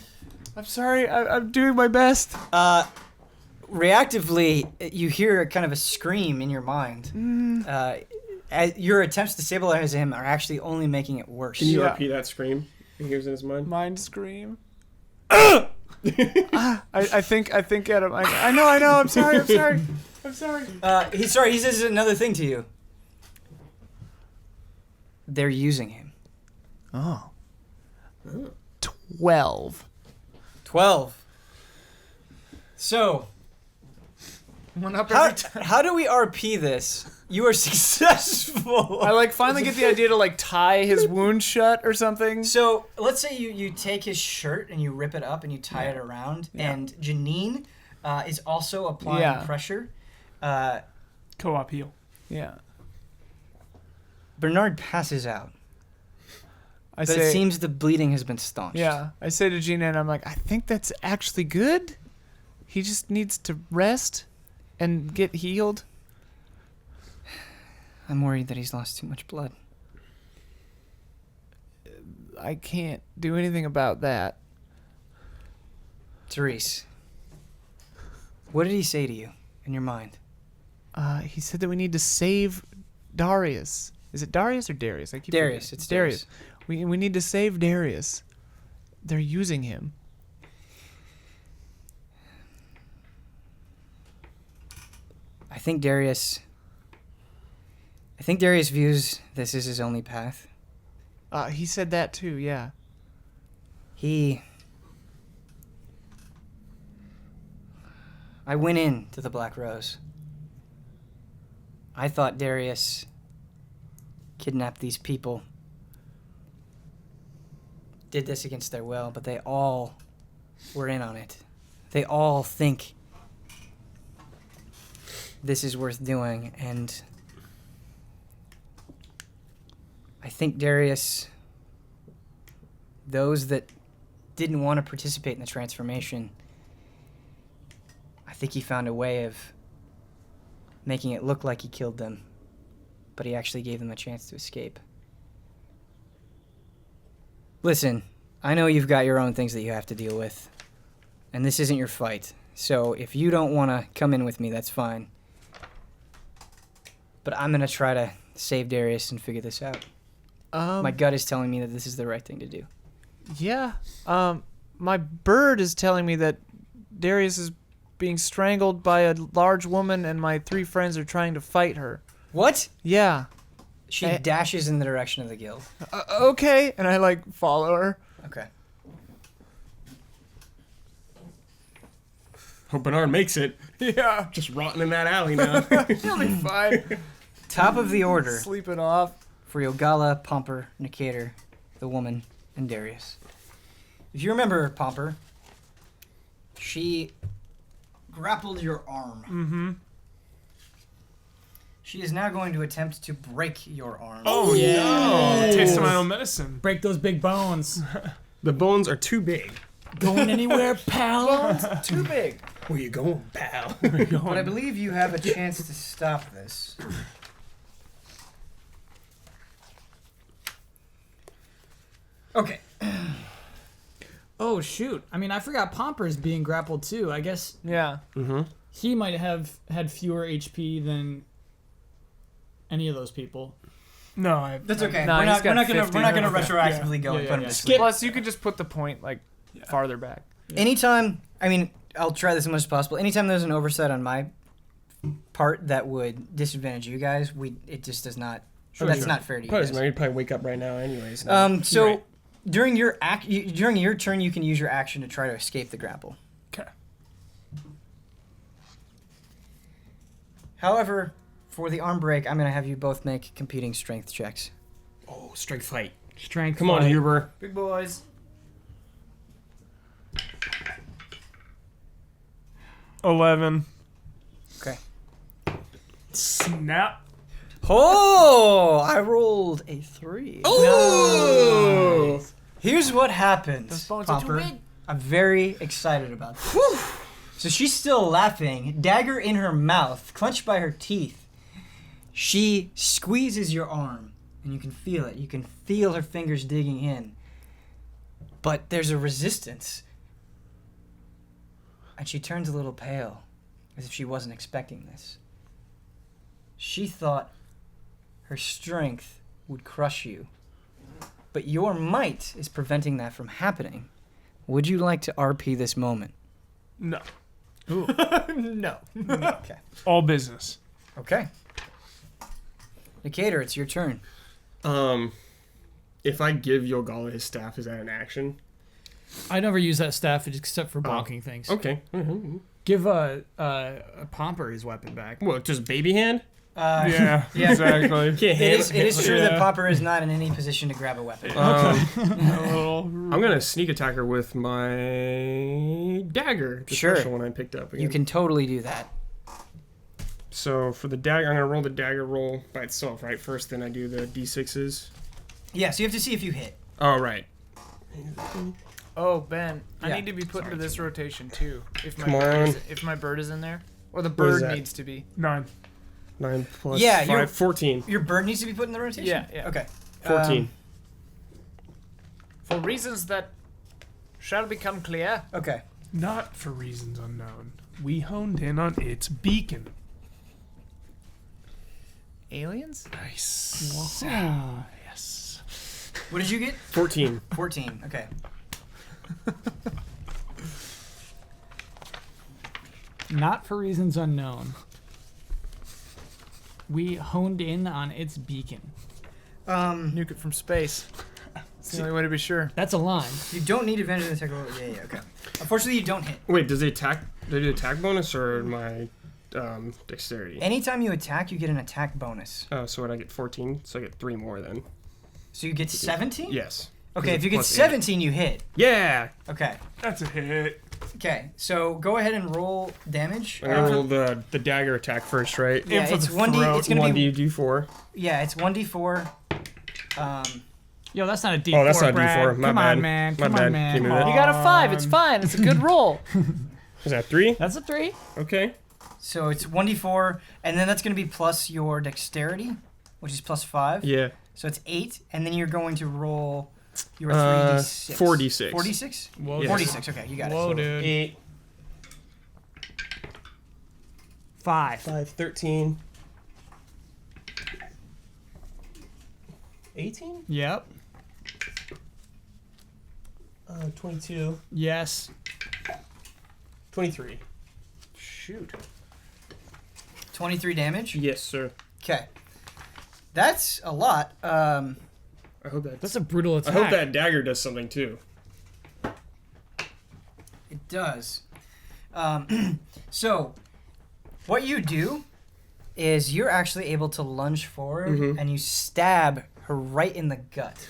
I'm sorry. I'm doing my best. Reactively, you hear kind of a scream in your mind. Your attempts to stabilize him are actually only making it worse. Can you Yeah. repeat that scream he hears in his mind? Mind scream. I think at him. I know. I'm sorry. I'm sorry. He's sorry. He says another thing to you. They're using him. Oh. 12. 12. So, One up every time. how do we RP this? You are successful. I finally get the idea to tie his wound shut or something. So let's say you take his shirt and you rip it up and you tie it around, and Janine is also applying pressure. Co-op heal. Yeah. Bernard passes out, I but say. it seems the bleeding has been staunched. Yeah. I say to Gina, and I'm like, I think that's actually good. He just needs to rest and get healed. I'm worried that he's lost too much blood. I can't do anything about that. Therese, what did he say to you in your mind? He said that we need to save Darius. Is it Darius or Darius? I keep Darius. forgetting. It's Darius. We need to save Darius. They're using him. I think Darius views this as his only path. He said that too, yeah. I went in to the Black Rose. I thought Darius kidnapped these people did this against their will, but they all were in on it. They all think this is worth doing, and I think Darius, those that didn't want to participate in the transformation, I think he found a way of making it look like he killed them, but he actually gave them a chance to escape. Listen, I know you've got your own things that you have to deal with, and this isn't your fight, so if you don't want to come in with me, that's fine. But I'm going to try to save Darius and figure this out. My gut is telling me that this is the right thing to do. Yeah. My bird is telling me that Darius is being strangled by a large woman and my 3 friends are trying to fight her. What? Yeah. She dashes in the direction of the guild. Okay. And I, follow her. Okay. Hope Bernard makes it. Yeah. Just rotting in that alley now. He'll be fine. Top of the order Sleeping off. for Yogala, Pomper, Nicator, the woman, and Darius. If you remember Pomper, she grappled your arm. Mm-hmm. She is now going to attempt to break your arm. Oh, yeah. Taste of my own medicine. Break those big bones. The bones are too big. Going anywhere, pal? Too big. Where you going, pal? But I believe you have a chance to stop this. Okay. Oh, shoot. I mean, I forgot Pomper's being grappled, too. I guess Yeah. Mm-hmm. he might have had fewer HP than any of those people. No, That's okay. No, we're he's not got gonna 50. retroactively go Yeah, and yeah, put him yeah. to sleep. Plus, you could just put the point, farther back. Anytime, I mean, I'll try this as much as possible. Anytime there's an oversight on my part that would disadvantage you guys, it just does not. That's not fair to you Probably, guys. you'd probably wake up right now anyways. So Right. during your during your turn, you can use your action to try to escape the grapple. Okay. However, for the arm break, I'm gonna have you both make competing strength checks. Oh, strength fight. Strength. Come on, fight. Huber. Big boys. 11. Okay. Snap. Oh, I rolled a 3. Oh! Here's what happens. Those bones are too Pomper. big. I'm very excited about this. So she's still laughing, dagger in her mouth, clenched by her teeth. She squeezes your arm, and you can feel it. You can feel her fingers digging in. But there's a resistance. And she turns a little pale, as if she wasn't expecting this. She thought her strength would crush you. But your might is preventing that from happening. Would you like to RP this moment? No. No. Okay. All business. Okay. Nicator, it's your turn. If I give Yogala his staff, is that an action? I never use that staff except for bonking things. Okay. Mm-hmm. Give a Pomper his weapon back. What, just baby hand? Yeah, yeah. exactly. Can't It handle is true that Yeah. Popper is not in any position to grab a weapon. I'm gonna sneak attack her with my dagger, the Sure. special one I picked up. Again. You can totally do that. So for the dagger, I'm gonna roll the dagger roll by itself, right? First, then I do the d6s. Yeah, so you have to see if you hit. Oh, right. Oh, Ben, I Yeah. need to be put into this rotation too. If my Come bird on. if my bird is in there, or the What is bird that? needs to be. 9. 9 plus Yeah, you're- 5, 14. Your bird needs to be put in the rotation? Yeah. Okay. 14. For reasons that shall become clear. Okay. Not for reasons unknown. We honed in on its beacon. Aliens? Nice. Yes. What did you get? 14. 14. Okay. Not for reasons unknown. We honed in on its beacon. Nuke it from space. It's the only way to be sure. That's a line. You don't need advantage in the attack roll. Yeah, okay. Unfortunately, you don't hit. Wait, does it attack? Do I do attack bonus or my dexterity? Anytime you attack, you get an attack bonus. Oh, so what? I get 14, so I get 3 more then. So you get 17? Yes. Okay, if you get Plus 17, you hit. Yeah. Okay. That's a hit. Okay, so go ahead and roll damage. I'm gonna roll the dagger attack first, right? Yeah, for it's the 1d. throat. It's gonna be 1d4. yeah, it's 1d4. Yo, that's not a D4. Oh, that's not a Brad. D4. My Come bad. on, man. My Come bad. on, man. Give me Come that. You got a 5. It's fine. It's a good roll. Is that 3? That's a 3. Okay. So it's 1d4, and then that's gonna be plus your dexterity, which is plus 5. Yeah. So it's 8, and then you're going to roll your 3d6. 4d6. 4d6? Whoa, Yes. 46. Okay, you got Whoa, it. dude. 8, 5. 5, 13. 18? Yep. 22. Yes. 23. Shoot. 23 damage. Yes, sir. Okay, that's a lot. I hope That's a brutal I attack. hope that dagger does something too. It does. So, what you do is you're actually able to lunge forward and you stab her right in the gut.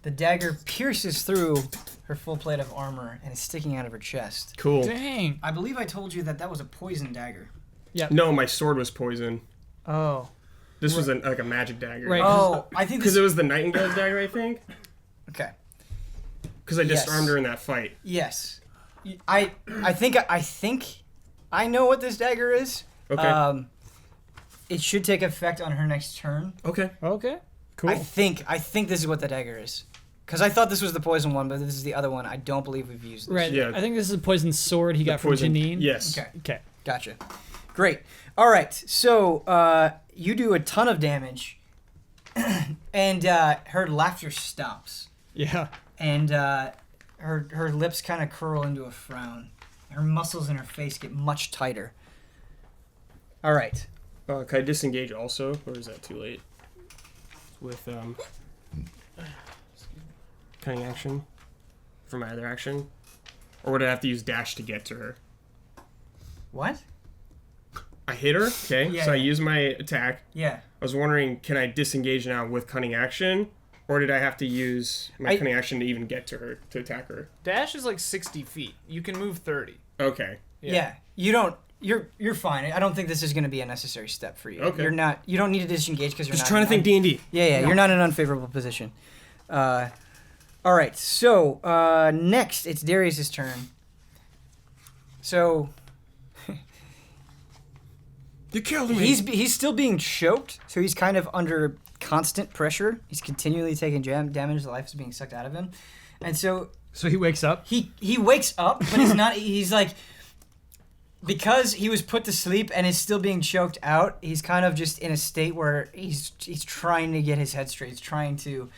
The dagger pierces through her full plate of armor and is sticking out of her chest. Cool. Dang. I believe I told you that was a poison dagger. No, my sword was poison. Oh. This was like a magic dagger. Right. Oh, I think Because this. it was the Nightingale's dagger, I think. Okay. Because I Yes. disarmed her in that fight. Yes. I think I know what this dagger is. Okay. It should take effect on her next turn. Okay. Okay. Cool. I think this is what the dagger is. Because I thought this was the poison one, but this is the other one. I don't believe we've used this. Right. Yeah. I think this is a poison sword he got Poison. from Janine. Yes. Okay. Okay. Gotcha. Great. All right. So you do a ton of damage, and her laughter stops, Yeah. and her lips kind of curl into a frown. Her muscles in her face get much tighter. All right. Can I disengage also, or is that too late? With cunning action for my other action, or would I have to use dash to get to her? What? I hit her. Okay. Yeah, So I yeah. use my attack. Yeah. I was wondering, can I disengage now with cunning action, or did I have to use my cunning action to even get to her to attack her? Dash is like 60 feet. You can move 30. Okay. Yeah. You don't. You're fine. I don't think this is going to be a necessary step for you. Okay. You're not. You don't need to disengage because you're Just not. trying to think D&D. Yeah. You're not in an unfavorable position. All right. So next, it's Darius's turn. So You killed me. he's still being choked, so he's kind of under constant pressure. He's continually taking damage. The life is being sucked out of him, and so So he wakes up. he wakes up, but he's not. He's like, because he was put to sleep and is still being choked out. He's kind of just in a state where he's trying to get his head straight. He's trying to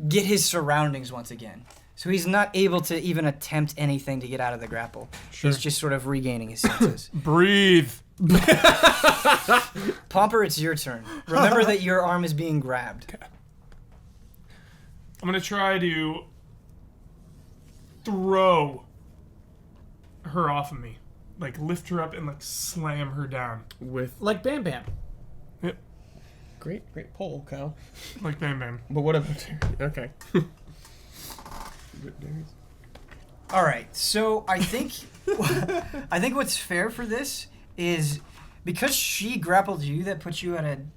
get his surroundings once again. So he's not able to even attempt anything to get out of the grapple. Sure. He's just sort of regaining his senses. Breathe. Pomper, it's your turn. Remember that your arm is being grabbed. I'm gonna try to throw her off of me, like lift her up and like slam her down, With Like Bam Bam. great pull, Kyle. like Bam Bam. But what about okay? All right. So I think what's fair for this is because she grappled you, that puts you at an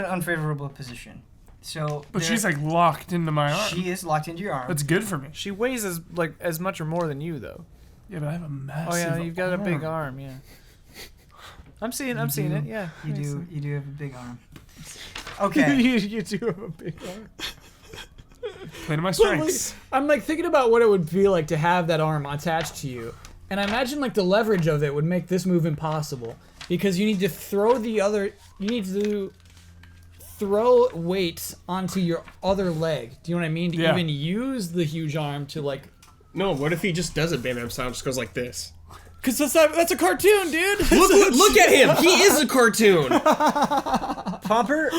unfavorable position. So But she's like locked into my arm. she is locked into your arm. That's good for me. She weighs as much or more than you, though. Yeah, but I have a massive. Oh yeah, you've got a big arm. Yeah. I'm seeing it. Yeah. You do have a big arm. Okay. you do have a big arm. Play to my strengths. I'm like thinking about what it would be like to have that arm attached to you, and I imagine like the leverage of it would make this move impossible because you need to throw weight onto your other leg. Do you know what I mean? To Yeah. even use the huge arm to like, No, what if he just does it, Bam Bam style, just goes like this? cause that's a cartoon, dude. Look at him! He is a cartoon! Pomper,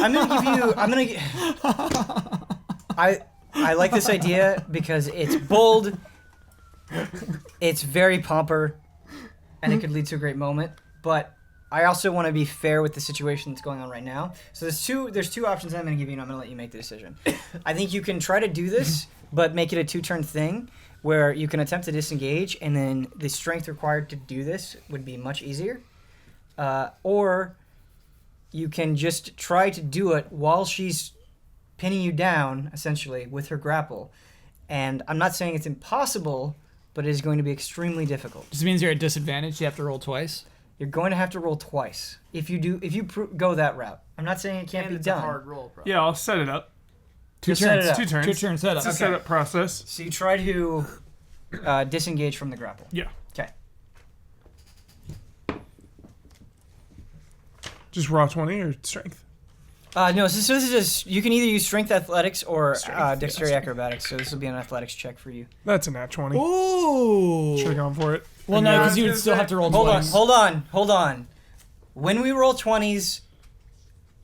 I like this idea because it's bold, it's very Pomper, and it could lead to a great moment, but I also want to be fair with the situation that's going on right now. So there's two options I'm going to give you, and I'm going to let you make the decision. I think you can try to do this, but make it a 2-turn thing where you can attempt to disengage, and then the strength required to do this would be much easier. Or you can just try to do it while she's pinning you down, essentially, with her grapple. And I'm not saying it's impossible, but it is going to be extremely difficult. This means you're at disadvantage. You have to roll twice. You're going to have to roll twice if you go that route. I'm not saying it can't be it's done. a hard roll, bro. Yeah, I'll set it up. Just set it up. 2 turns. 2 turn setup. It's a setup process. So you try to disengage from the grapple. Yeah. Okay. Just raw 20 or strength? No, so this is just, you can either use strength athletics or Strength, dexterity yes. acrobatics, so this will be an athletics check for you. That's a nat 20. Ooh. Should have gone for it. Well, no, Yeah, because I you was would gonna still say- have to roll Hold twice. on. When we roll 20s,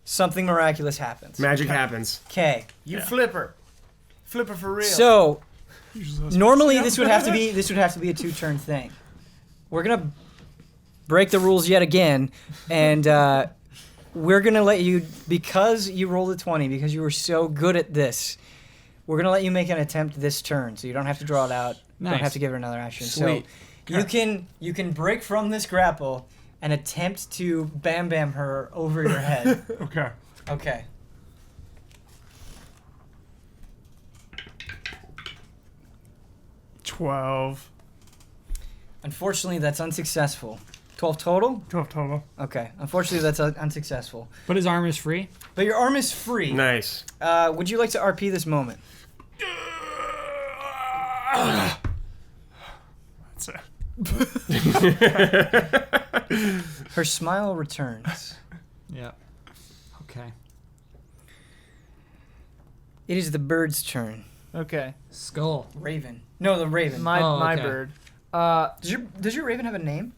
something miraculous happens. Magic happens. Okay. You flip her for real. So Usually normally this would have to be a 2-turn thing. We're gonna break the rules yet again, and we're gonna let you, because you rolled a 20, because you were so good at this. We're gonna let you make an attempt this turn, so you don't have to draw it out. Nice. Don't have to give her another action. Sweet. So you can break from this grapple and attempt to bam her over your head. Okay. Okay. $12. Unfortunately, that's unsuccessful. 12 total? 12 total. Okay. Unfortunately, that's unsuccessful. But his arm is free. But your arm is free. Nice. Would you like to RP this moment? That's it. Her smile returns. Yeah. Okay. It is the bird's turn. okay, Skull. Raven. No, the raven. my Oh, okay. bird. Does your raven have a name?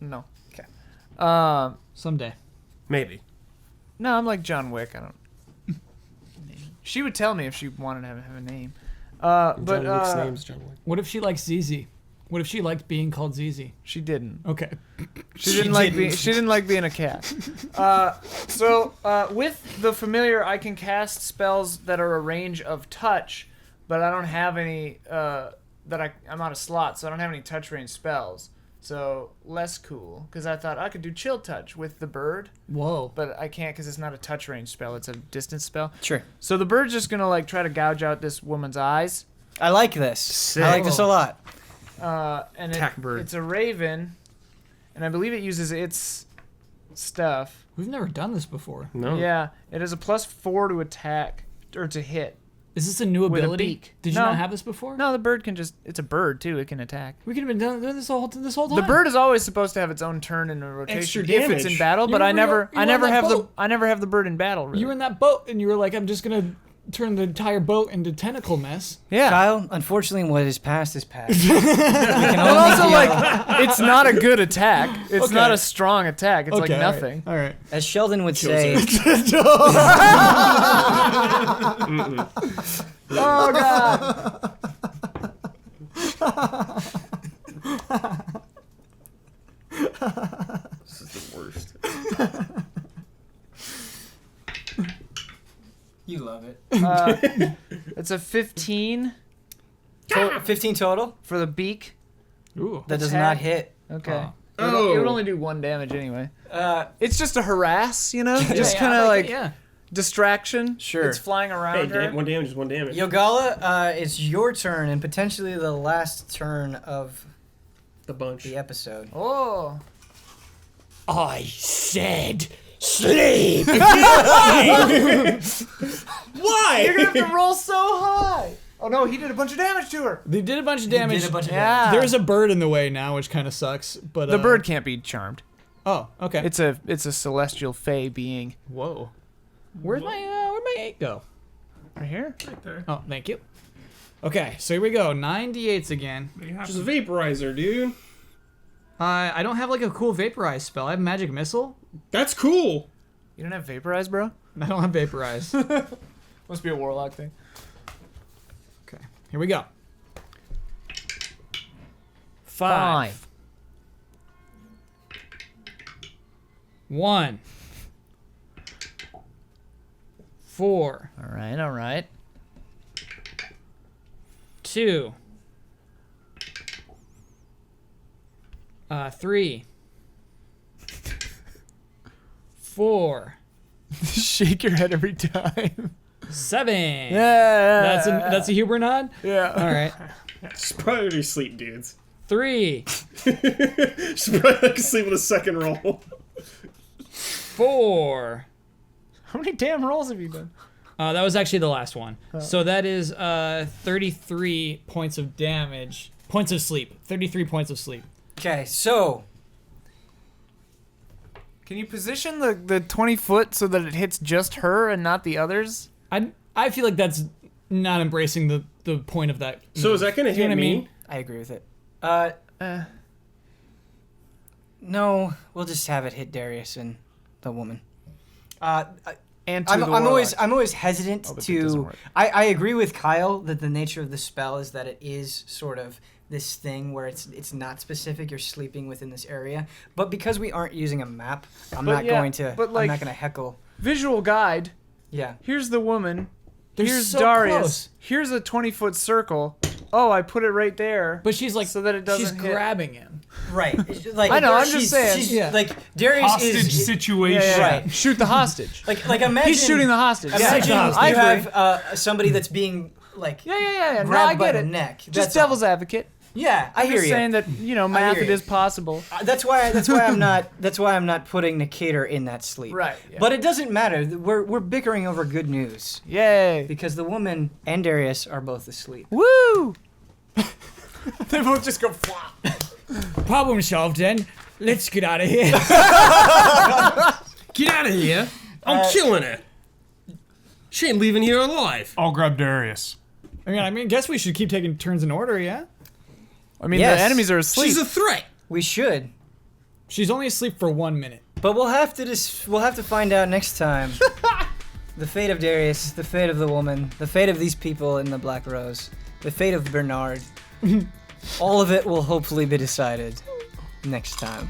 No. Okay. Someday. Maybe. No, I'm like John Wick. I don't. She would tell me if she wanted to have a name. But John Wick's name's John Wick. What if she likes ZZ? What if she liked being called ZZ? she didn't. Okay. She didn't like being a cat. So with the familiar, I can cast spells that are a range of touch, but I don't have any I'm out of slots, so I don't have any touch range spells. So less cool, because I thought I could do chill touch with the bird, Whoa. but I can't because it's not a touch range spell; it's a distance spell. Sure. So the bird's just gonna like try to gouge out this woman's eyes. I like this. Sick. I like this a lot. And Attack bird. it's a raven, and I believe it uses its stuff. We've never done this before. No. Yeah, it has a +4 to attack or to hit. Is this a new With a ability? beak. Did you No. not have this before? No, the bird can just—it's a bird too. It can attack. We could have been doing this whole time. The bird is always supposed to have its own turn in a rotation Extra if it's in damage. battle, but You I never, were- you I were never on that have boat. I never have the bird in battle. Really. You were in that boat, and you were like, "I'm just gonna turn the entire boat into tentacle mess." yeah. Kyle, unfortunately, what is past is past. And also, like, it's not a good attack. It's Okay. not a strong attack. It's like Okay, all right, nothing. All right. As Sheldon would say, Oh god. This is the worst. you love it. It's a 15 15 total? for the beak. Ooh. That does Attack. not hit. Okay. Oh. It would only do 1 damage anyway. Uh, It's just a harass, you know? Just Yeah, kind of I like it, yeah. distraction. Sure. It's flying Hey, around her. one damage is one damage. Yogala, it's your turn and potentially the last turn of The bunch. the episode. Oh. I said sleep. Why? You're gonna have to roll so high. Oh no, he did a bunch of damage to her. They did a bunch of damage. Did a bunch of Yeah. There's a bird in the way now, which kind of sucks. But The bird can't be charmed. Oh, okay. It's a celestial fey being. Whoa. Where'd my 8 go? Right here? Right there. Oh, thank you. Okay, so here we go. 9 d8s again. Just a vaporizer, dude. I don't have like a cool vaporize spell. I have magic missile. That's cool. You don't have vaporize, bro? I don't have vaporize. Must be a warlock thing. Okay, here we go. 5. 1. 4. All right. 2. 3. 4. Shake your head every time. 7. Yeah. That's a Huber nod? Yeah. All right. She's probably asleep, dudes. 3. She's probably asleep with a second roll. 4. How many damn rolls have you done? That was actually the last one. So that is 33 points of damage. Points of sleep. 33 points of sleep. Okay, so Can you position the 20 foot so that it hits just her and not the others? I feel like that's not embracing the point of that. So is that going to hit know what I me? mean? I agree with it. No, we'll just have it hit Darius and the woman. And to I'm the always warlock. hesitant Oh, but that doesn't to. work. I agree with Kyle that the nature of the spell is that it is sort of this thing where it's not specific. You're sleeping within this area, but because we aren't using a map, I'm But not yeah, going to. but I'm like- not going to heckle. Visual guide. Yeah. Here's the woman. They're Here's so Darius. close. Here's a 20-foot circle. Oh, I put it right there. But she's like, so that it doesn't she's hit. grabbing him. Right. It's just like I know, I'm she's- just saying. She's, Yeah. Like Darius Hostage is. situation. Right. Shoot the hostage. Like imagine. He's shooting the hostage. Imagine Yeah, you I agree. have somebody that's being like Yeah. No, grabbed I by get the it. neck. Just That's all. devil's advocate. Yeah, I I'm hear just you. saying that math hear it you. is possible. That's why I'm not putting Nikator in that sleep. Right. Yeah. But it doesn't matter. We're bickering over good news Yay. because the woman and Darius are both asleep. Woo! They both just go flop. Problem solved then. Let's get out of here. Get out of here. I'm killing her. She ain't leaving here alive. I'll grab Darius. I guess we should keep taking turns in order, yeah? I mean, Yes. the enemies are asleep. She's a threat. We should, She's only asleep for 1 minute. but we'll have to find out next time. The fate of Darius, the fate of the woman, the fate of these people in the Black Rose, the fate of Bernard. All of it will hopefully be decided next time.